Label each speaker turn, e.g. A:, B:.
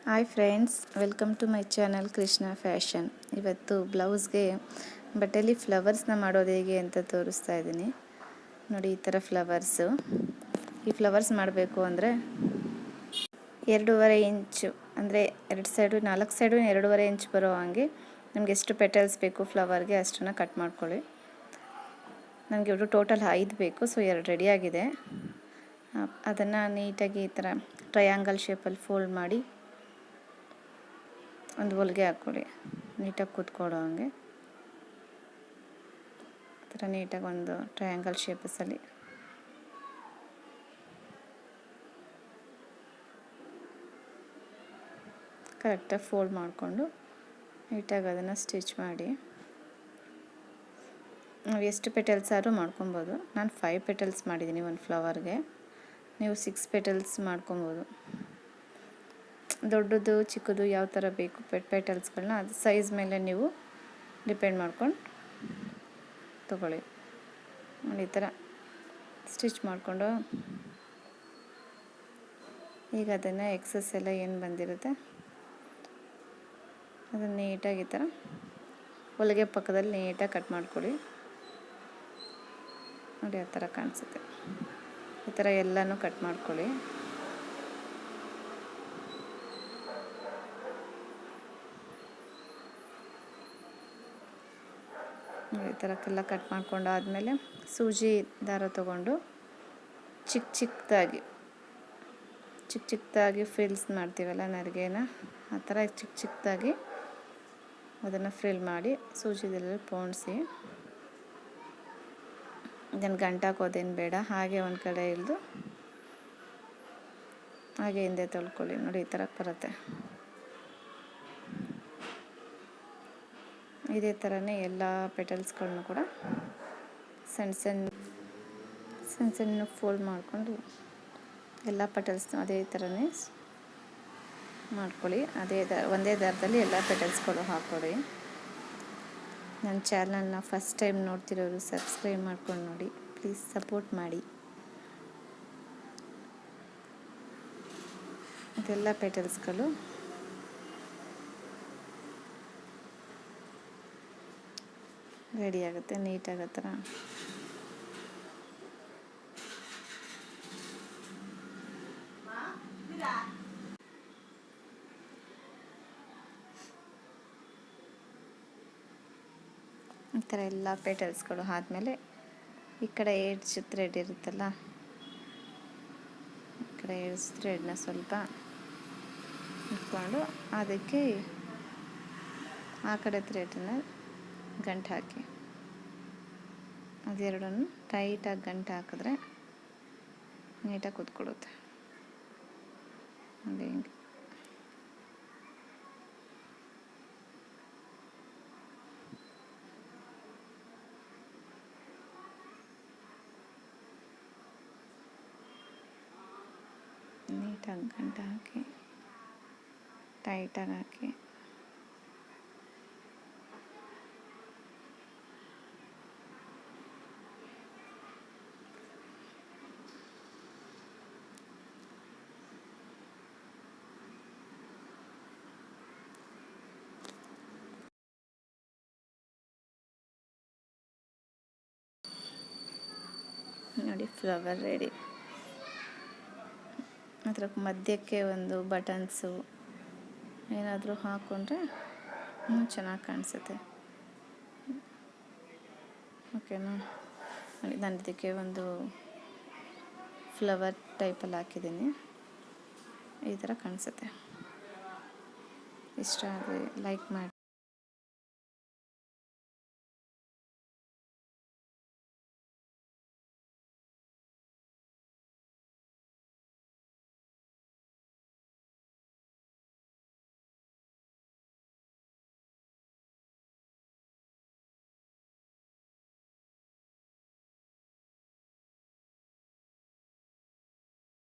A: Hi friends, welcome to my channel Krishna fashion. ಇವತ್ತು ಬ್ಲೌಸ್ಗೆ ಬಟ್ಟೆಯಲ್ಲಿ ಫ್ಲವರ್ಸ್ನ ಮಾಡೋದು ಹೇಗೆ ಅಂತ ತೋರಿಸ್ತಾ ಇದ್ದೀನಿ. ನೋಡಿ, ಈ ಥರ ಫ್ಲವರ್ಸು. ಈ ಫ್ಲವರ್ಸ್ ಮಾಡಬೇಕು ಅಂದರೆ 2.5 ಇಂಚು ಅಂದರೆ 2 ಸೈಡು 4 ಸೈಡು 2.5 ಇಂಚ್ ಬರೋ ಹಾಗೆ ನಮಗೆ ಎಷ್ಟು ಪೆಟಲ್ಸ್ ಬೇಕು ಫ್ಲವರ್ಗೆ ಅಷ್ಟನ್ನು ಕಟ್ ಮಾಡ್ಕೊಳ್ಳಿ. ನನಗೆ ಇವರು ಟೋಟಲ್ 5 ಬೇಕು, ಸೊ 2 ರೆಡಿಯಾಗಿದೆ. ಅದನ್ನು ನೀಟಾಗಿ ಈ ಥರ ಟ್ರಯಾಂಗಲ್ ಶೇಪಲ್ಲಿ ಫೋಲ್ಡ್ ಮಾಡಿ ಒಂದು ಹೊಲಿಗೆ ಹಾಕ್ಕೊಳ್ಳಿ. ನೀಟಾಗಿ ಕೂತ್ಕೊಳ್ಳೋ ಹಾಗೆ ಆ ಥರ ನೀಟಾಗಿ ಒಂದು ಟ್ರಯಾಂಗಲ್ ಶೇಪಸಲ್ಲಿ ಕರೆಕ್ಟಾಗಿ ಫೋಲ್ಡ್ ಮಾಡಿಕೊಂಡು ನೀಟಾಗಿ ಅದನ್ನು ಸ್ಟಿಚ್ ಮಾಡಿ. ನಾವು ಎಷ್ಟು ಪೆಟಲ್ಸ್ ಆದರೂ ಮಾಡ್ಕೊಬೋದು. ನಾನು 5 ಪೆಟಲ್ಸ್ ಮಾಡಿದ್ದೀನಿ ಒಂದು ಫ್ಲವರ್ಗೆ. ನೀವು 6 ಪೆಟಲ್ಸ್ ಮಾಡ್ಕೊಬೋದು. ದೊಡ್ಡದು ಚಿಕ್ಕದು ಯಾವ ಥರ ಬೇಕು ಪೆಟಲ್ಸ್ಗಳನ್ನ ಅದು ಸೈಜ್ ಮೇಲೆ ನೀವು ಡಿಪೆಂಡ್ ಮಾಡ್ಕೊಂಡು ತಗೊಳ್ಳಿ. ಈ ಥರ ಸ್ಟಿಚ್ ಮಾಡಿಕೊಂಡು ಈಗ ಅದನ್ನು ಎಕ್ಸಸ್ ಎಲ್ಲ ಏನು ಬಂದಿರುತ್ತೆ ಅದನ್ನು ನೀಟಾಗಿ ಈ ಥರ ಹೊಲಿಗೆ ಪಕ್ಕದಲ್ಲಿ ನೀಟಾಗಿ ಕಟ್ ಮಾಡ್ಕೊಳ್ಳಿ. ನೋಡಿ, ಆ ಥರ ಕಾಣಿಸುತ್ತೆ. ಈ ಥರ ಎಲ್ಲನೂ ಕಟ್ ಮಾಡ್ಕೊಳ್ಳಿ. ಈ ಥರಕ್ಕೆಲ್ಲ ಕಟ್ ಮಾಡ್ಕೊಂಡಾದಮೇಲೆ ಸೂಜಿ ದಾರ ತೊಗೊಂಡು ಚಿಕ್ಕ ಚಿಕ್ಕದಾಗಿ ಫ್ರಿಲ್ಸ್ ಮಾಡ್ತೀವಲ್ಲ ನೆರಿಗೆನ, ಆ ಥರ ಚಿಕ್ಕದಾಗಿ ಅದನ್ನು ಫ್ರಿಲ್ ಮಾಡಿ ಸೂಜಿದಲ್ಲಿ ಪೋಣಿಸಿ. ಇದನ್ನು ಗಂಟಾಕೋದೇನು ಬೇಡ, ಹಾಗೆ ಒಂದು ಕಡೆ ಇಳಿದು ಹಾಗೆ ಹಿಂದೆ ತೊಳ್ಕೊಳ್ಳಿ. ನೋಡಿ, ಈ ಥರ ಬರುತ್ತೆ. ಇದೇ ಥರನೇ ಎಲ್ಲ ಪೆಟಲ್ಸ್ಗಳನ್ನೂ ಕೂಡ ಸಣ್ಣ ಸಣ್ಣ ಫೋಲ್ಡ್ ಮಾಡಿಕೊಂಡು ಎಲ್ಲ ಪೆಟಲ್ಸ್ನೂ ಅದೇ ಥರನೇ ಮಾಡ್ಕೊಳ್ಳಿ. ಒಂದೇ ದಾರದಲ್ಲಿ ಎಲ್ಲ ಪೆಟಲ್ಸ್ಗಳು ಹಾಕ್ಕೊಳ್ಳಿ. ನನ್ನ ಚಾನಲ್ನ ಫಸ್ಟ್ ಟೈಮ್ ನೋಡ್ತಿರೋರು ಸಬ್ಸ್ಕ್ರೈಬ್ ಮಾಡ್ಕೊಂಡು ನೋಡಿ, ಪ್ಲೀಸ್ ಸಪೋರ್ಟ್ ಮಾಡಿ. ಇದೆಲ್ಲ ಪೆಟಲ್ಸ್ಗಳು ರೆಡಿ ಆಗುತ್ತೆ ನೀಟಾಗಿ. ಆ ಥರ ಈ ಥರ ಎಲ್ಲ ಪೆಟಲ್ಸ್ಗಳು ಆದಮೇಲೆ ಈ ಕಡೆ ಎಡ್ಜ್ ಥ್ರೆಡ್ ಇರುತ್ತಲ್ಲ, ಈ ಕಡೆ ಎಡ್ಜ್ ಥ್ರೆಡ್ನ ಸ್ವಲ್ಪ ಇಟ್ಕೊಂಡು ಅದಕ್ಕೆ ಆ ಕಡೆ ಥ್ರೆಡನ್ನ ಗಂಟು ಹಾಕಿ ಅದೆರಡನ್ನು ಟೈಟಾಗಿ ಗಂಟು ಹಾಕಿದ್ರೆ ನೀಟಾಗಿ ಕೂತ್ಕೊಳ್ಳುತ್ತೆ. ನೋಡಿ, ಹಿಂಗೆ ನೀಟಾಗಿ ಗಂಟು ಹಾಕಿ ಟೈಟಾಗಿ ಹಾಕಿ ನೋಡಿ, ಫ್ಲವರ್ ರೆಡಿ. ಅದರ ಮಧ್ಯಕ್ಕೆ ಒಂದು ಬಟನ್ಸು ಏನಾದರೂ ಹಾಕ್ಕೊಂಡ್ರೆ ಇನ್ನೂ ಚೆನ್ನಾಗಿ ಕಾಣಿಸುತ್ತೆ. ಓಕೆನಾ? ನೋಡಿ, ನಾನು ಇದಕ್ಕೆ ಒಂದು ಫ್ಲವರ್ ಟೈಪಲ್ಲಿ ಹಾಕಿದ್ದೀನಿ. ಈ ಥರ ಕಾಣಿಸುತ್ತೆ. ಇಷ್ಟ ಆದರೆ ಲೈಕ್ ಮಾಡಿ.